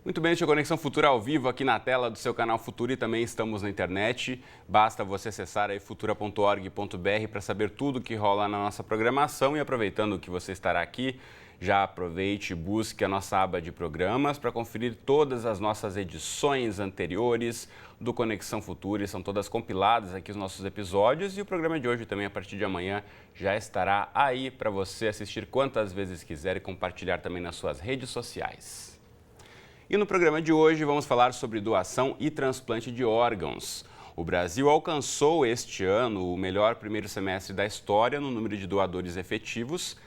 Muito bem, este é Conexão Futura ao vivo aqui na tela do seu canal Futura e também estamos na internet. Basta você acessar aí futura.org.br para saber tudo que rola na nossa programação e aproveitando que você estará aqui, já aproveite e busque a nossa aba de programas para conferir todas as nossas edições anteriores do Conexão Futura. São todas compiladas aqui os nossos episódios e o programa de hoje também, a partir de amanhã, já estará aí para você assistir quantas vezes quiser e compartilhar também nas suas redes sociais. E no programa de hoje vamos falar sobre doação e transplante de órgãos. O Brasil alcançou este ano o melhor primeiro semestre da história no número de doadores efetivos,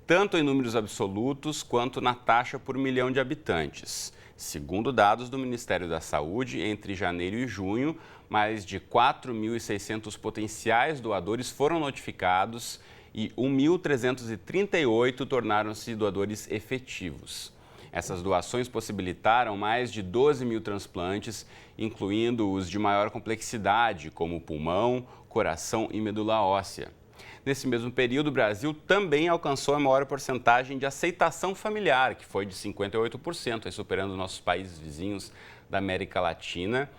tanto em números absolutos quanto na taxa por milhão de habitantes. Segundo dados do Ministério da Saúde, entre janeiro e junho, mais de 4.600 potenciais doadores foram notificados e 1.338 tornaram-se doadores efetivos. Essas doações possibilitaram mais de 12 mil transplantes, incluindo os de maior complexidade, como pulmão, coração e medula óssea. Nesse mesmo período, o Brasil também alcançou a maior porcentagem de aceitação familiar, que foi de 58%, superando nossos países vizinhos da América Latina.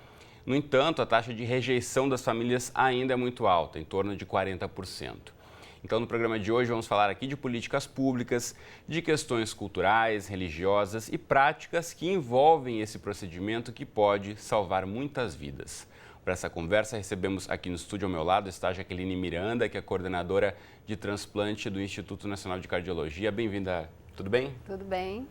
No entanto, a taxa de rejeição das famílias ainda é muito alta, em torno de 40%. Então, no programa de hoje, vamos falar aqui de políticas públicas, de questões culturais, religiosas e práticas que envolvem esse procedimento que pode salvar muitas vidas. Para essa conversa, recebemos aqui no estúdio ao meu lado está a Jaqueline Miranda, que é coordenadora de transplante do Instituto Nacional de Cardiologia. Bem-vinda, tudo bem? Tudo bem.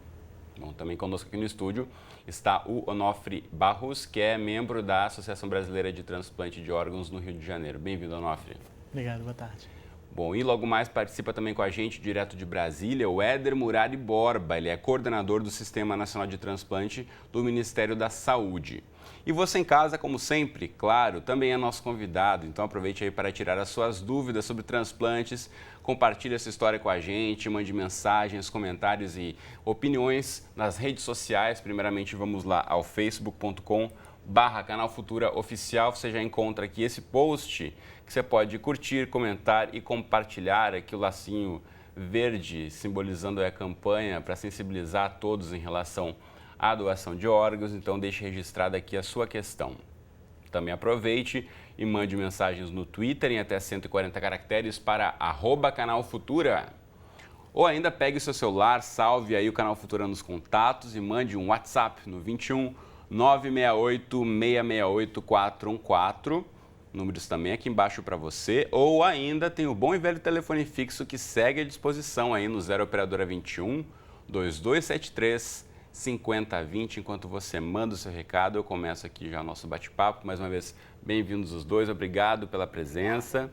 Bom, também conosco aqui no estúdio está o Onofre Barros, que é membro da Associação Brasileira de Transplante de Órgãos no Rio de Janeiro. Bem-vindo, Onofre. Obrigado, boa tarde. Bom, e logo mais participa também com a gente, direto de Brasília, o Éder Murari Borba. Ele é coordenador do Sistema Nacional de Transplante do Ministério da Saúde. E você em casa, como sempre, claro, também é nosso convidado. Então aproveite aí para tirar as suas dúvidas sobre transplantes, compartilhe essa história com a gente, mande mensagens, comentários e opiniões nas redes sociais. Primeiramente, vamos lá ao facebook.com/Canal Futura Oficial. Você já encontra aqui esse post que você pode curtir, comentar e compartilhar aqui o lacinho verde, simbolizando a campanha para sensibilizar todos em relação à doação de órgãos. Então, deixe registrada aqui a sua questão. Também aproveite e mande mensagens no Twitter em até 140 caracteres para @Canal Futura. Ou ainda pegue o seu celular, salve aí o Canal Futura nos contatos e mande um WhatsApp no 21 968 668 414. Números também aqui embaixo para você. Ou ainda tem o bom e velho telefone fixo que segue à disposição aí no 0 Operadora 21 2273 5020. Enquanto você manda o seu recado, eu começo aqui já o nosso bate-papo. Mais uma vez, bem-vindos os dois. Obrigado pela presença.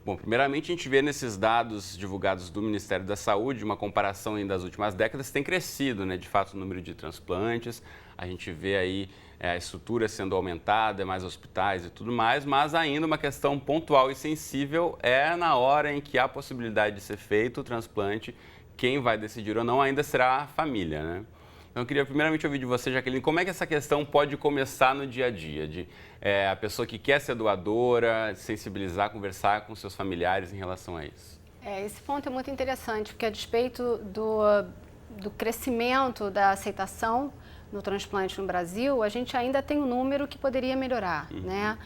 Bom, primeiramente a gente vê nesses dados divulgados do Ministério da Saúde, uma comparação ainda das últimas décadas, tem crescido, né, de fato, o número de transplantes. A gente vê aí a estrutura sendo aumentada, mais hospitais e tudo mais, mas ainda uma questão pontual e sensível é na hora em que há possibilidade de ser feito o transplante, quem vai decidir ou não ainda será a família, né? Então, eu queria primeiramente ouvir de você, Jaqueline, como é que essa questão pode começar no dia a dia, de a pessoa que quer ser doadora, sensibilizar, conversar com seus familiares em relação a isso? Esse ponto é muito interessante, porque a despeito do crescimento da aceitação no transplante no Brasil, a gente ainda tem um número que poderia melhorar, né?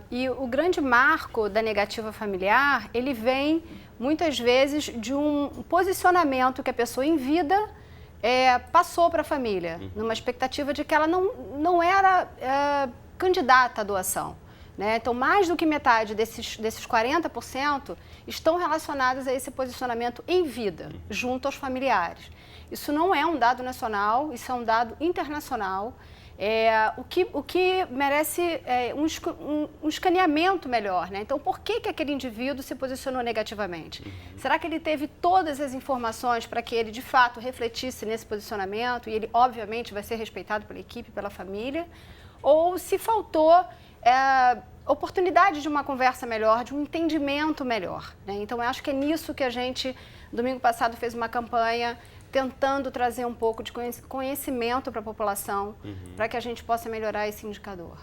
E o grande marco da negativa familiar, ele vem muitas vezes de um posicionamento que a pessoa em vida passou para a família, numa expectativa de que ela não era candidata à doação, né? Então, mais do que metade desses 40% estão relacionados a esse posicionamento em vida, junto aos familiares. Isso não é um dado nacional, isso é um dado internacional, o que merece um escaneamento melhor, né? Então, por que aquele indivíduo se posicionou negativamente? Será que ele teve todas as informações para que ele, de fato, refletisse nesse posicionamento e ele, obviamente, vai ser respeitado pela equipe, pela família? Ou se faltou oportunidade de uma conversa melhor, de um entendimento melhor, né? Então, eu acho que é nisso que a gente, domingo passado, fez uma campanha tentando trazer um pouco de conhecimento para a população, para que a gente possa melhorar esse indicador.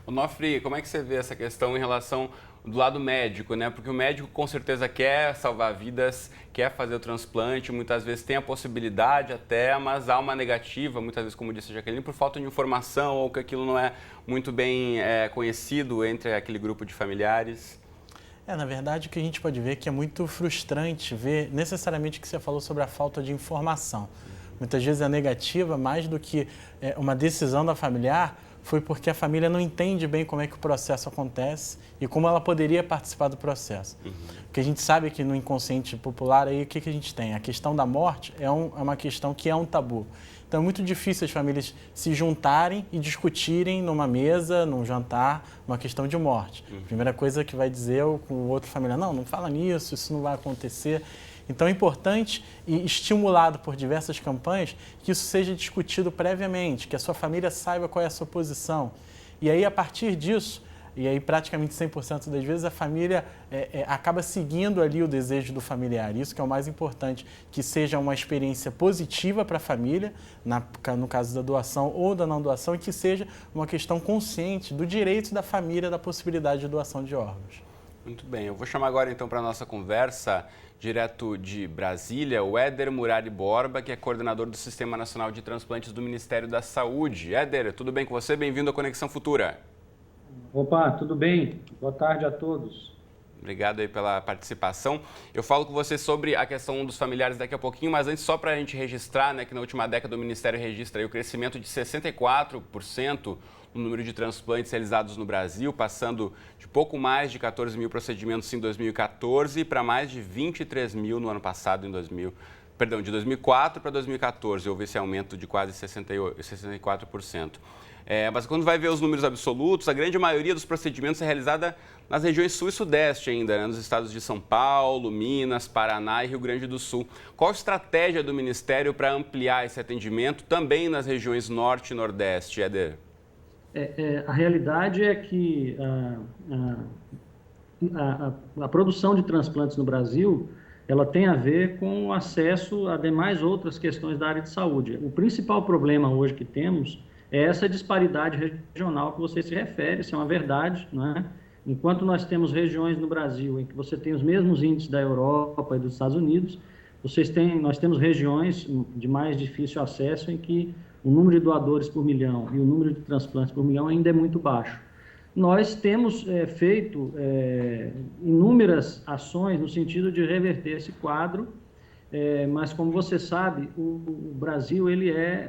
Onofre, como é que você vê essa questão em relação do lado médico, né? Porque o médico com certeza quer salvar vidas, quer fazer o transplante, muitas vezes tem a possibilidade até, mas há uma negativa, muitas vezes, como disse a Jaqueline, por falta de informação ou que aquilo não é muito bem conhecido entre aquele grupo de familiares. Na verdade, o que a gente pode ver é que é muito frustrante ver necessariamente o que você falou sobre a falta de informação. Muitas vezes é negativa, mais do que uma decisão da familiar, foi porque a família não entende bem como é que o processo acontece e como ela poderia participar do processo. O que a gente sabe é que no inconsciente popular, aí, o que a gente tem? A questão da morte é uma questão que é um tabu. Então é muito difícil as famílias se juntarem e discutirem numa mesa, num jantar, uma questão de morte. A primeira coisa que vai dizer o outro familiar, não fala nisso, isso não vai acontecer. Então é importante e estimulado por diversas campanhas que isso seja discutido previamente, que a sua família saiba qual é a sua posição. E aí, a partir disso, e aí praticamente 100% das vezes, a família acaba seguindo ali o desejo do familiar. Isso que é o mais importante, que seja uma experiência positiva para a família, no caso da doação ou da não doação, e que seja uma questão consciente do direito da família, da possibilidade de doação de órgãos. Muito bem, eu vou chamar agora então para a nossa conversa, direto de Brasília, o Éder Murari Borba, que é coordenador do Sistema Nacional de Transplantes do Ministério da Saúde. Éder, tudo bem com você? Bem-vindo à Conexão Futura. Opa, tudo bem? Boa tarde a todos. Obrigado aí pela participação. Eu falo com você sobre a questão dos familiares daqui a pouquinho, mas antes só para a gente registrar, né, que na última década o Ministério registra aí o crescimento de 64% no número de transplantes realizados no Brasil, passando de pouco mais de 14 mil procedimentos em 2014 para mais de 23 mil no ano passado, de 2004 para 2014, houve esse aumento de quase 64%. Mas quando vai ver os números absolutos, a grande maioria dos procedimentos é realizada nas regiões sul e sudeste ainda, né? Nos estados de São Paulo, Minas, Paraná e Rio Grande do Sul. Qual a estratégia do Ministério para ampliar esse atendimento também nas regiões norte e nordeste, Éder? A realidade é que a produção de transplantes no Brasil, ela tem a ver com o acesso a demais outras questões da área de saúde. O principal problema hoje que temos é essa disparidade regional que você se refere, isso é uma verdade, né? Enquanto nós temos regiões no Brasil em que você tem os mesmos índices da Europa e dos Estados Unidos, nós temos regiões de mais difícil acesso em que o número de doadores por milhão e o número de transplantes por milhão ainda é muito baixo. Nós temos feito inúmeras ações no sentido de reverter esse quadro, mas como você sabe, o Brasil,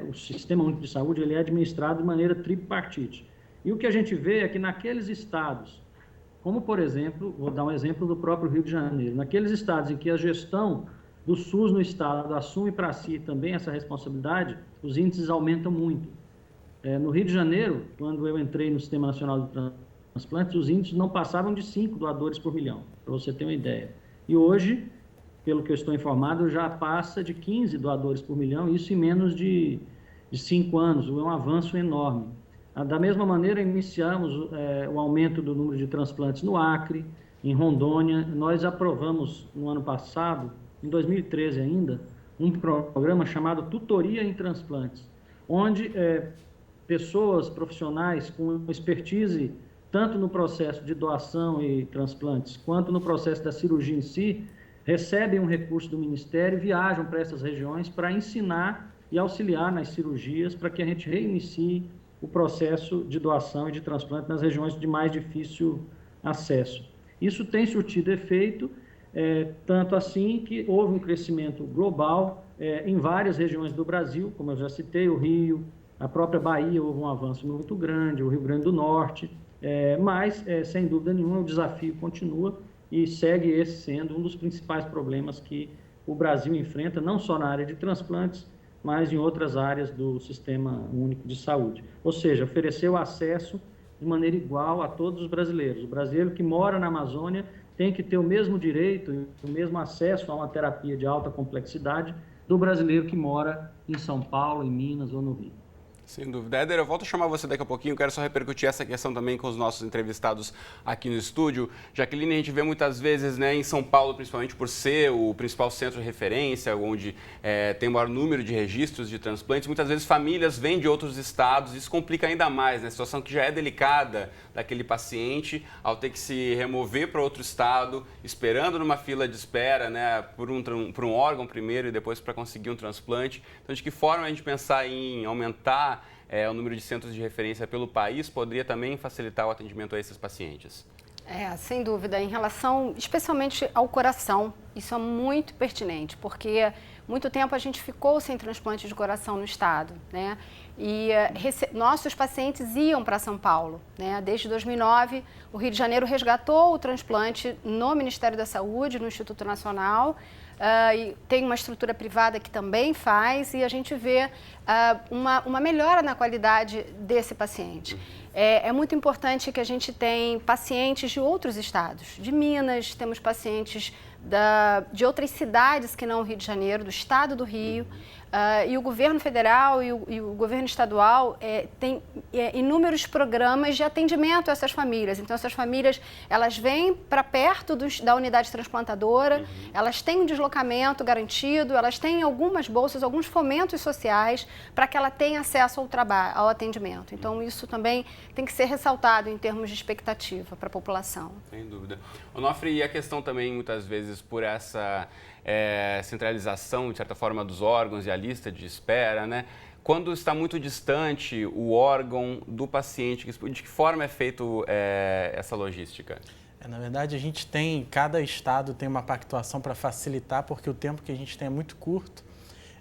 o Sistema Único de Saúde, ele é administrado de maneira tripartite. E o que a gente vê é que naqueles estados, como por exemplo, vou dar um exemplo do próprio Rio de Janeiro, naqueles estados em que a gestão do SUS no estado assume para si também essa responsabilidade, os índices aumentam muito. No Rio de Janeiro, quando eu entrei no Sistema Nacional de Transplantes, os índices não passavam de 5 doadores por milhão, para você ter uma ideia. E hoje, pelo que eu estou informado, já passa de 15 doadores por milhão, isso em menos de 5 anos, é um avanço enorme. Da mesma maneira, iniciamos o aumento do número de transplantes no Acre, em Rondônia. Nós aprovamos no ano passado, em 2013 ainda, um programa chamado Tutoria em Transplantes, onde pessoas profissionais com expertise tanto no processo de doação e transplantes, quanto no processo da cirurgia em si, recebem um recurso do Ministério e viajam para essas regiões para ensinar e auxiliar nas cirurgias para que a gente reinicie o processo de doação e de transplante nas regiões de mais difícil acesso. Isso tem surtido efeito, tanto assim que houve um crescimento global em várias regiões do Brasil, como eu já citei, o Rio, a própria Bahia houve um avanço muito grande, o Rio Grande do Norte, mas, sem dúvida nenhuma, o desafio continua e segue esse sendo um dos principais problemas que o Brasil enfrenta, não só na área de transplantes, mas em outras áreas do Sistema Único de Saúde. Ou seja, oferecer o acesso de maneira igual a todos os brasileiros. O brasileiro que mora na Amazônia tem que ter o mesmo direito e o mesmo acesso a uma terapia de alta complexidade do brasileiro que mora em São Paulo, em Minas ou no Rio. Sem dúvida. Éder, eu volto a chamar você daqui a pouquinho, quero só repercutir essa questão também com os nossos entrevistados aqui no estúdio. Jaqueline, a gente vê muitas vezes, né, em São Paulo, principalmente por ser o principal centro de referência, onde tem o maior número de registros de transplantes, muitas vezes famílias vêm de outros estados, isso complica ainda mais, né, a situação que já é delicada daquele paciente, ao ter que se remover para outro estado, esperando numa fila de espera, né, por um órgão primeiro e depois para conseguir um transplante. Então, de que forma a gente pensar em aumentar o número de centros de referência pelo país poderia também facilitar o atendimento a esses pacientes? Sem dúvida. Em relação, especialmente ao coração, isso é muito pertinente, porque muito tempo a gente ficou sem transplante de coração no estado, né? E nossos pacientes iam para São Paulo, né? Desde 2009, o Rio de Janeiro resgatou o transplante no Ministério da Saúde, no Instituto Nacional, e tem uma estrutura privada que também faz, e a gente vê uma melhora na qualidade desse paciente. É muito importante que a gente tenha pacientes de outros estados, de Minas, temos pacientes de outras cidades que não o Rio de Janeiro, do estado do Rio, e o governo federal e o governo estadual tem inúmeros programas de atendimento a essas famílias. Então, essas famílias, elas vêm para perto da unidade transplantadora, elas têm um deslocamento garantido, elas têm algumas bolsas, alguns fomentos sociais para que ela tenha acesso ao atendimento. Então, isso também tem que ser ressaltado em termos de expectativa para a população. Sem dúvida. Onofre, e a questão também, muitas vezes, por essa centralização, de certa forma, dos órgãos e a lista de espera, né? Quando está muito distante o órgão do paciente, de que forma é feita essa logística? Na verdade, cada estado tem uma pactuação para facilitar, porque o tempo que a gente tem é muito curto.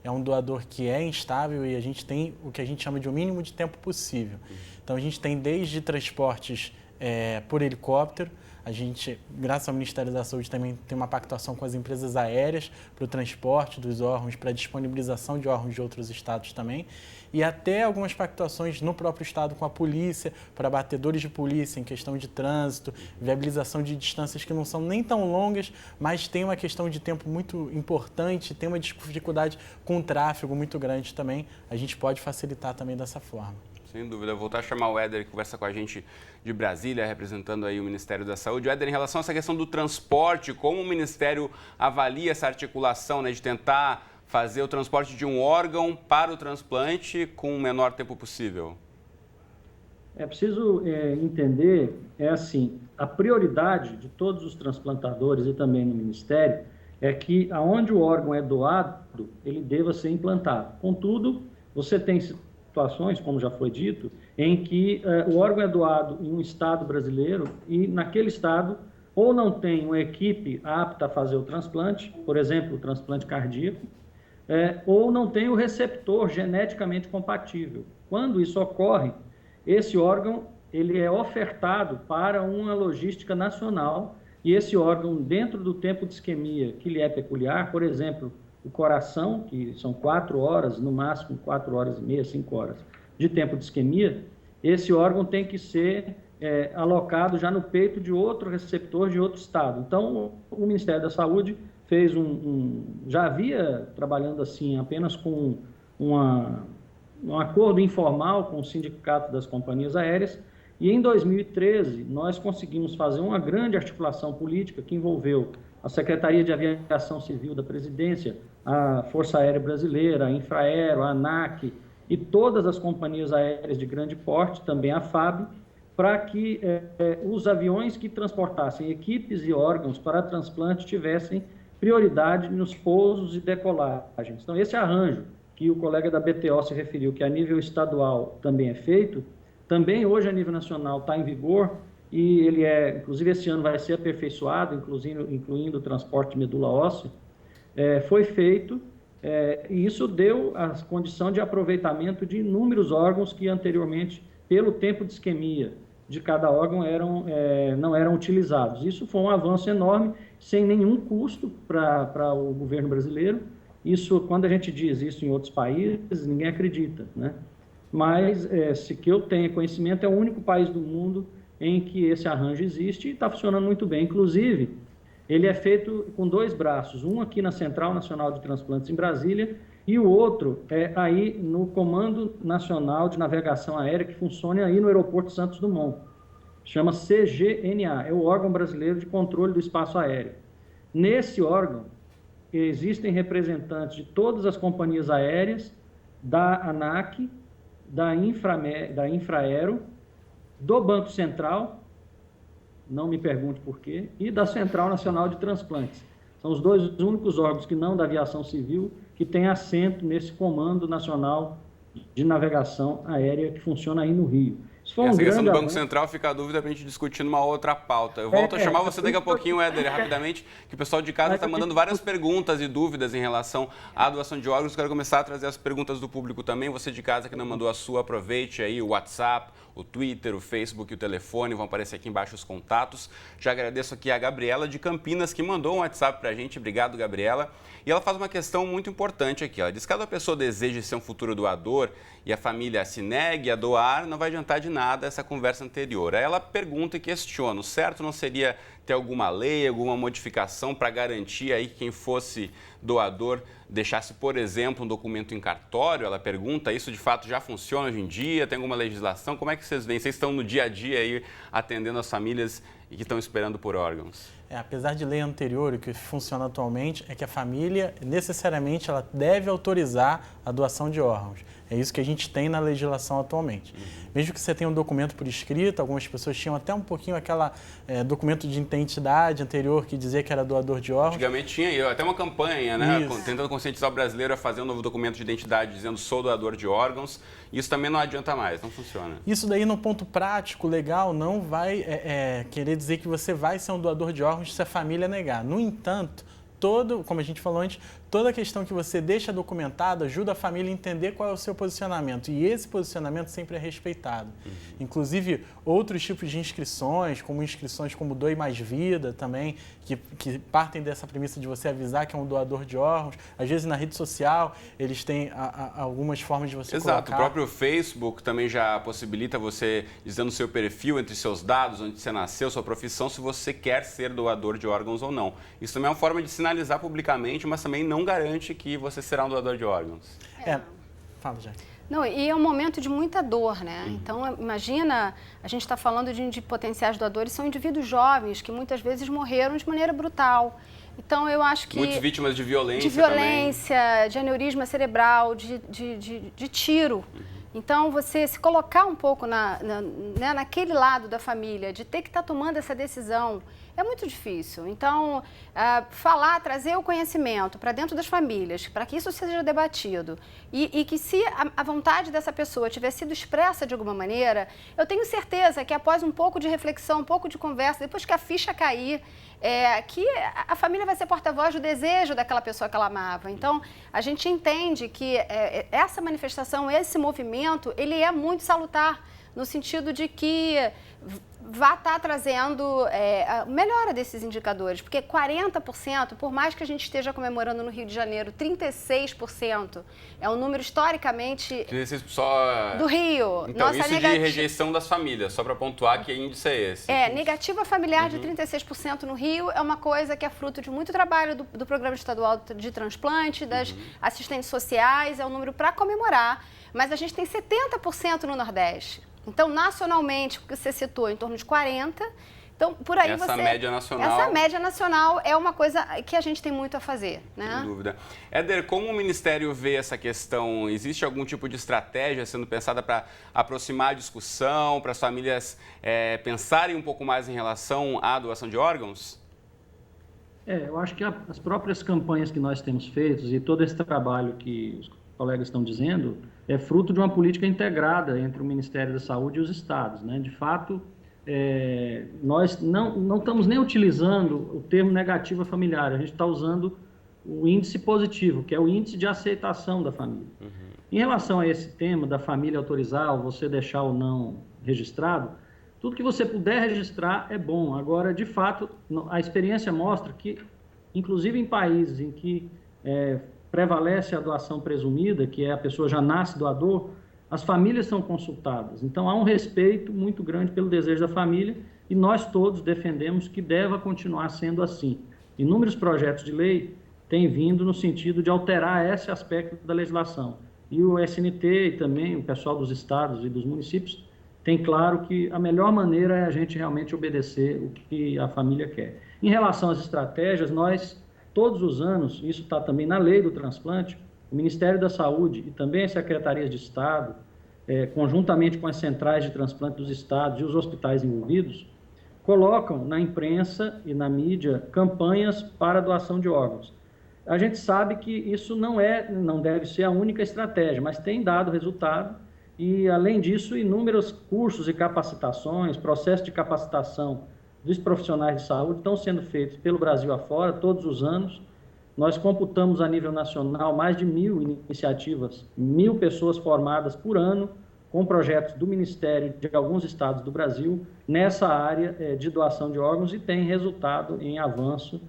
É um doador que é instável e a gente tem o que a gente chama de o mínimo de tempo possível. Então, a gente tem desde transportes por helicóptero. A gente, graças ao Ministério da Saúde, também tem uma pactuação com as empresas aéreas para o transporte dos órgãos, para a disponibilização de órgãos de outros estados também. E até algumas pactuações no próprio estado com a polícia, para batedores de polícia em questão de trânsito, viabilização de distâncias que não são nem tão longas, mas tem uma questão de tempo muito importante, tem uma dificuldade com o tráfego muito grande também. A gente pode facilitar também dessa forma. Sem dúvida. Vou voltar a chamar o Éder, que conversa com a gente de Brasília, representando aí o Ministério da Saúde. Éder, em relação a essa questão do transporte, como o Ministério avalia essa articulação, né, de tentar fazer o transporte de um órgão para o transplante com o menor tempo possível? É preciso entender, assim, a prioridade de todos os transplantadores e também no Ministério é que aonde o órgão é doado, ele deva ser implantado. Contudo, você tem situações, como já foi dito, em que o órgão é doado em um estado brasileiro e naquele estado ou não tem uma equipe apta a fazer o transplante, por exemplo, o transplante cardíaco, ou não tem o receptor geneticamente compatível. Quando isso ocorre, esse órgão ele é ofertado para uma logística nacional e esse órgão, dentro do tempo de isquemia que lhe é peculiar, por exemplo, o coração, que são 4 horas, no máximo 4 horas e meia, 5 horas de tempo de isquemia, esse órgão tem que ser alocado já no peito de outro receptor de outro estado. Então, o Ministério da Saúde fez já havia trabalhando assim apenas com um acordo informal com o Sindicato das Companhias Aéreas, e em 2013 nós conseguimos fazer uma grande articulação política que envolveu a Secretaria de Aviação Civil da Presidência, a Força Aérea Brasileira, a Infraero, a ANAC e todas as companhias aéreas de grande porte, também a FAB, para que os aviões que transportassem equipes e órgãos para transplante tivessem prioridade nos pousos e decolagens. Então, esse arranjo que o colega da BTO se referiu, que a nível estadual também é feito, também hoje a nível nacional está em vigor, e ele inclusive esse ano vai ser aperfeiçoado, incluindo o transporte de medula óssea, foi feito, e isso deu a condição de aproveitamento de inúmeros órgãos que anteriormente, pelo tempo de isquemia de cada órgão, não eram utilizados. Isso foi um avanço enorme, sem nenhum custo para o governo brasileiro. Isso, quando a gente diz isso em outros países, ninguém acredita, né? Mas, se que eu tenha conhecimento, é o único país do mundo em que esse arranjo existe e está funcionando muito bem. Inclusive, ele é feito com 2 braços, um aqui na Central Nacional de Transplantes em Brasília E o outro é aí no Comando Nacional de Navegação Aérea, que funciona aí no aeroporto Santos Dumont. Chama CGNA, é o órgão brasileiro de controle do espaço aéreo. Nesse órgão, existem representantes de todas as companhias aéreas, da ANAC, da Infraero, do Banco Central, não me pergunte por quê, e da Central Nacional de Transplantes. São os dois únicos órgãos que não da aviação civil que têm assento nesse Comando Nacional de Navegação Aérea que funciona aí no Rio. Essa questão do Banco Central fica a dúvida para a gente discutir numa outra pauta. Eu volto a chamar você daqui a pouquinho, Éder, rapidamente, que o pessoal de casa está mandando várias perguntas e dúvidas em relação à doação de órgãos. Quero começar a trazer as perguntas do público também. Você de casa que não mandou a sua, aproveite aí o WhatsApp, o Twitter, o Facebook e o telefone, vão aparecer aqui embaixo os contatos. Já agradeço aqui a Gabriela de Campinas, que mandou um WhatsApp para a gente. Obrigado, Gabriela. E ela faz uma questão muito importante aqui. Ela diz que cada pessoa deseja ser um futuro doador e a família se negue a doar, não vai adiantar de nada essa conversa anterior. Aí ela pergunta e questiona, o certo não seria ter alguma lei, alguma modificação para garantir aí que quem fosse doador deixasse, por exemplo, um documento em cartório? Ela pergunta, isso de fato já funciona hoje em dia? Tem alguma legislação? Como é que vocês veem? Vocês estão no dia a dia aí atendendo as famílias e que estão esperando por órgãos? Apesar de lei anterior, o que funciona atualmente é que a família, necessariamente, ela deve autorizar a doação de órgãos. É isso que a gente tem na legislação atualmente. Mesmo que você tenha um documento por escrito, algumas pessoas tinham até um pouquinho aquela documento de identidade anterior que dizia que era doador de órgãos. Antigamente tinha até uma campanha, né? Tentando conscientizar o brasileiro a fazer um novo documento de identidade dizendo sou doador de órgãos. Isso também não adianta mais, não funciona. Isso daí, no ponto prático, legal, não vai querer dizer que você vai ser um doador de órgãos se a família negar. No entanto, como a gente falou antes, toda a questão que você deixa documentada ajuda a família a entender qual é o seu posicionamento. E esse posicionamento sempre é respeitado. Inclusive, outros tipos de inscrições, como inscrições como Doe Mais Vida também, que partem dessa premissa de você avisar que é um doador de órgãos. Às vezes, na rede social, eles têm algumas formas de você colocar. Exato, o próprio Facebook também já possibilita você, dizendo o seu perfil, entre seus dados, onde você nasceu, sua profissão, se você quer ser doador de órgãos ou não. Isso também é uma forma de sinalizar publicamente, mas também não garante que você será um doador de órgãos. Fala, Jack. Não, e é um momento de muita dor, né? Então, imagina, a gente está falando de potenciais doadores, são indivíduos jovens que muitas vezes morreram de maneira brutal. Então, eu acho que... Muitas vítimas de violência também. De aneurisma cerebral, de tiro. Então, você se colocar um pouco naquele lado da família, de ter que estar tomando essa decisão, é muito difícil. Então, trazer o conhecimento para dentro das famílias, para que isso seja debatido e que se a vontade dessa pessoa tiver sido expressa de alguma maneira, eu tenho certeza que após um pouco de reflexão, um pouco de conversa, depois que a ficha cair, que a família vai ser porta-voz do desejo daquela pessoa que ela amava. Então, a gente entende que essa manifestação, esse movimento, ele é muito salutar, no sentido de que vai estar trazendo a melhora desses indicadores, porque 40%, por mais que a gente esteja comemorando no Rio de Janeiro, 36% é um número historicamente 36% só do Rio. Então, nossa, isso de rejeição das famílias, só para pontuar que índice é esse. Negativa familiar de 36% no Rio é uma coisa que é fruto de muito trabalho do Programa Estadual de Transplante, das assistentes sociais, é um número para comemorar, mas a gente tem 70% no Nordeste. Então, nacionalmente, o que você citou, em torno de 40%. Então, por aí essa média nacional é uma coisa que a gente tem muito a fazer, né? Sem dúvida. Éder, como o Ministério vê essa questão? Existe algum tipo de estratégia sendo pensada para aproximar a discussão, para as famílias pensarem um pouco mais em relação à doação de órgãos? Eu acho que as próprias campanhas que nós temos feito e todo esse trabalho que os colegas estão dizendo é fruto de uma política integrada entre o Ministério da Saúde e os estados, né? De fato, nós não estamos nem utilizando o termo negativa familiar, a gente está usando o índice positivo, que é o índice de aceitação da família. Em relação a esse tema da família autorizar ou você deixar ou não registrado, tudo que você puder registrar é bom. Agora, de fato, a experiência mostra que, inclusive em países em que prevalece a doação presumida, que é a pessoa já nasce doador, as famílias são consultadas. Então, há um respeito muito grande pelo desejo da família e nós todos defendemos que deva continuar sendo assim. Inúmeros projetos de lei tem vindo no sentido de alterar esse aspecto da legislação. E o SNT e também o pessoal dos estados e dos municípios tem claro que a melhor maneira é a gente realmente obedecer o que a família quer. Em relação às estratégias, nós, todos os anos, isso está também na lei do transplante, o Ministério da Saúde e também as secretarias de Estado, conjuntamente com as centrais de transplante dos estados e os hospitais envolvidos, colocam na imprensa e na mídia campanhas para doação de órgãos. A gente sabe que isso não deve ser a única estratégia, mas tem dado resultado e, além disso, inúmeros cursos e capacitações, processos de capacitação dos profissionais de saúde estão sendo feitos pelo Brasil afora todos os anos. Nós computamos a nível nacional mais de 1.000 iniciativas, 1.000 pessoas formadas por ano, com projetos do Ministério de alguns estados do Brasil, nessa área de doação de órgãos e tem resultado em avanço.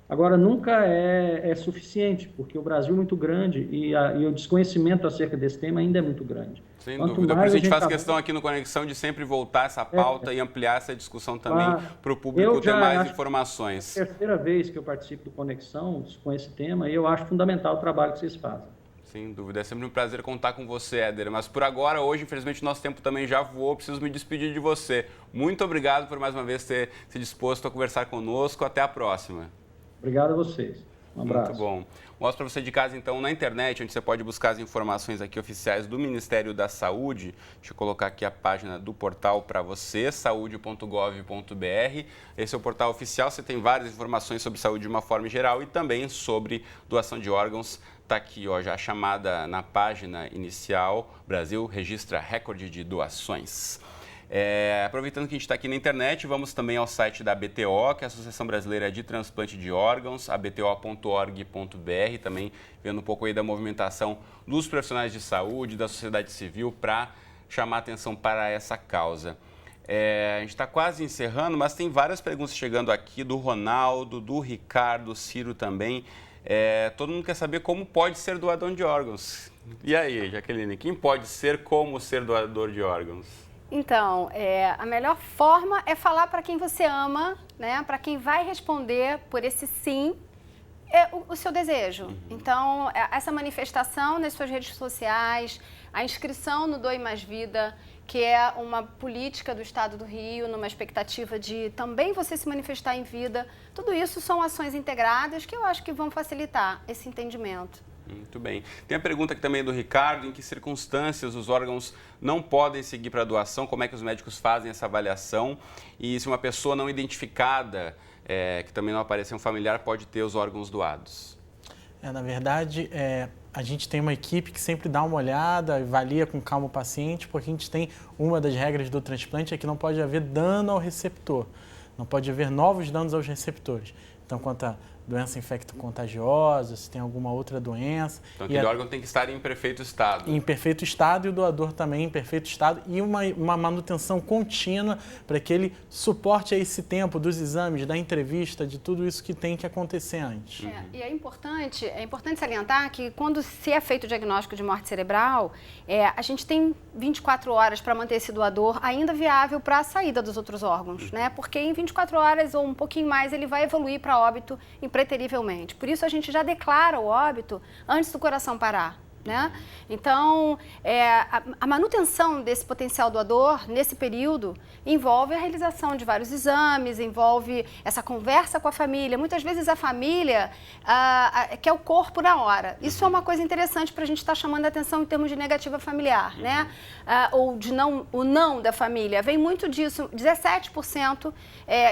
Agora, nunca é suficiente, porque o Brasil é muito grande e o desconhecimento acerca desse tema ainda é muito grande. Sem dúvida. Por isso a gente faz questão aqui no Conexão de sempre voltar essa pauta e ampliar essa discussão também para o público ter mais informações. É a terceira vez que eu participo do Conexão com esse tema e eu acho fundamental o trabalho que vocês fazem. Sem dúvida. É sempre um prazer contar com você, Éder. Mas por agora, hoje, infelizmente, nosso tempo também já voou. Preciso me despedir de você. Muito obrigado por mais uma vez ter se disposto a conversar conosco. Até a próxima. Obrigado a vocês. Um abraço. Muito bom. Mostro para você de casa, então, na internet, onde você pode buscar as informações aqui oficiais do Ministério da Saúde. Deixa eu colocar aqui a página do portal para você, saude.gov.br. Esse é o portal oficial, você tem várias informações sobre saúde de uma forma geral e também sobre doação de órgãos. Está aqui, ó, já a chamada na página inicial. Brasil registra recorde de doações. Aproveitando que a gente está aqui na internet, vamos também ao site da ABTO, que é a Associação Brasileira de Transplante de Órgãos, abto.org.br, também vendo um pouco aí da movimentação dos profissionais de saúde, da sociedade civil, para chamar atenção para essa causa. A gente está quase encerrando, mas tem várias perguntas chegando aqui, do Ronaldo, do Ricardo, do Ciro também. Todo mundo quer saber como pode ser doador de órgãos. E aí, Jaqueline, quem pode ser, como ser doador de órgãos? Então, a melhor forma é falar para quem você ama, né? Para quem vai responder por esse sim, o seu desejo. Então, essa manifestação nas suas redes sociais, a inscrição no Doe Mais Vida, que é uma política do Estado do Rio, numa expectativa de também você se manifestar em vida. Tudo isso são ações integradas que eu acho que vão facilitar esse entendimento. Muito bem. Tem a pergunta aqui também do Ricardo, em que circunstâncias os órgãos não podem seguir para doação, como é que os médicos fazem essa avaliação e se uma pessoa não identificada, que também não apareceu um familiar, pode ter os órgãos doados? Na verdade, a gente tem uma equipe que sempre dá uma olhada, avalia com calma o paciente, porque a gente tem uma das regras do transplante é que não pode haver dano ao receptor, não pode haver novos danos aos receptores. Então, quanto a doença infecto-contagiosa, se tem alguma outra doença. Então, aquele órgão tem que estar em perfeito estado. Em perfeito estado e o doador também em perfeito estado e uma manutenção contínua para que ele suporte a esse tempo dos exames, da entrevista, de tudo isso que tem que acontecer antes. E é importante salientar que quando se é feito o diagnóstico de morte cerebral, a gente tem 24 horas para manter esse doador ainda viável para a saída dos outros órgãos, né? Porque em 24 horas ou um pouquinho mais ele vai evoluir para óbito impreterivelmente. Por isso a gente já declara o óbito antes do coração parar, né? Então, a manutenção desse potencial doador nesse período envolve a realização de vários exames, envolve essa conversa com a família. Muitas vezes a família quer o corpo na hora. Isso é uma coisa interessante para a gente estar chamando a atenção em termos de negativa familiar, né? Ou de o não da família. Vem muito disso. 17%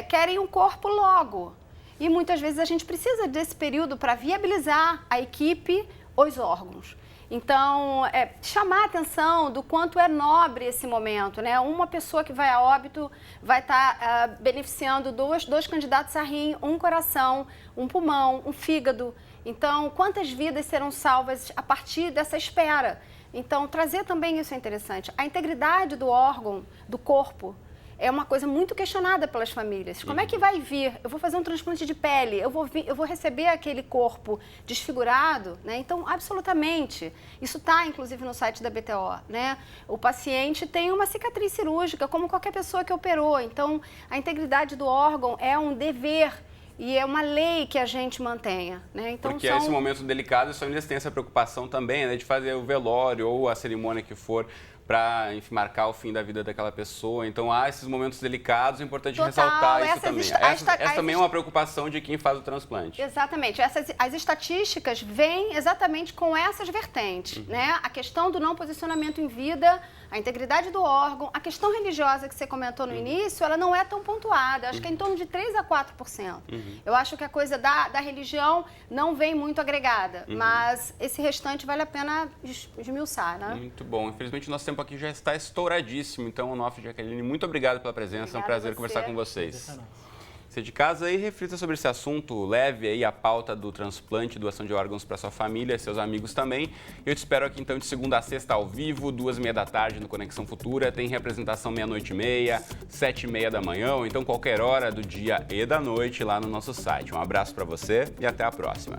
querem um corpo logo. E muitas vezes a gente precisa desse período para viabilizar a equipe, os órgãos. Então, chamar a atenção do quanto é nobre esse momento, né? Uma pessoa que vai a óbito vai estar beneficiando dois candidatos a rim, um coração, um pulmão, um fígado. Então, quantas vidas serão salvas a partir dessa espera? Então, trazer também isso é interessante. A integridade do órgão, do corpo, é uma coisa muito questionada pelas famílias. Como é que vai vir? Eu vou fazer um transplante de pele, eu vou receber aquele corpo desfigurado, né? Então, absolutamente. Isso está, inclusive, no site da BTO, né? O paciente tem uma cicatriz cirúrgica, como qualquer pessoa que operou. Então, a integridade do órgão é um dever e é uma lei que a gente mantenha, né? Então, porque esse momento delicado, as famílias têm essa preocupação também, né, de fazer o velório ou a cerimônia que for para marcar o fim da vida daquela pessoa. Então, há esses momentos delicados, é importante ressaltar isso também. Essa também é uma preocupação de quem faz o transplante. Exatamente. As estatísticas vêm exatamente com essas vertentes, né? A questão do não posicionamento em vida, a integridade do órgão, a questão religiosa que você comentou no início, ela não é tão pontuada. Acho que é em torno de 3 a 4%. Eu acho que a coisa da religião não vem muito agregada, mas esse restante vale a pena esmiuçar, né? Muito bom. Infelizmente, o nosso tempo aqui já está estouradíssimo. Então, Onofre e Jaqueline, muito obrigado pela presença. É um prazer conversar com vocês. Você de casa aí, reflita sobre esse assunto, leve aí a pauta do transplante, doação de órgãos para sua família, seus amigos também. Eu te espero aqui então de segunda a sexta ao vivo, 2h30 da tarde no Conexão Futura. Tem representação 00:30, 7h30 da manhã, ou então qualquer hora do dia e da noite lá no nosso site. Um abraço para você e até a próxima.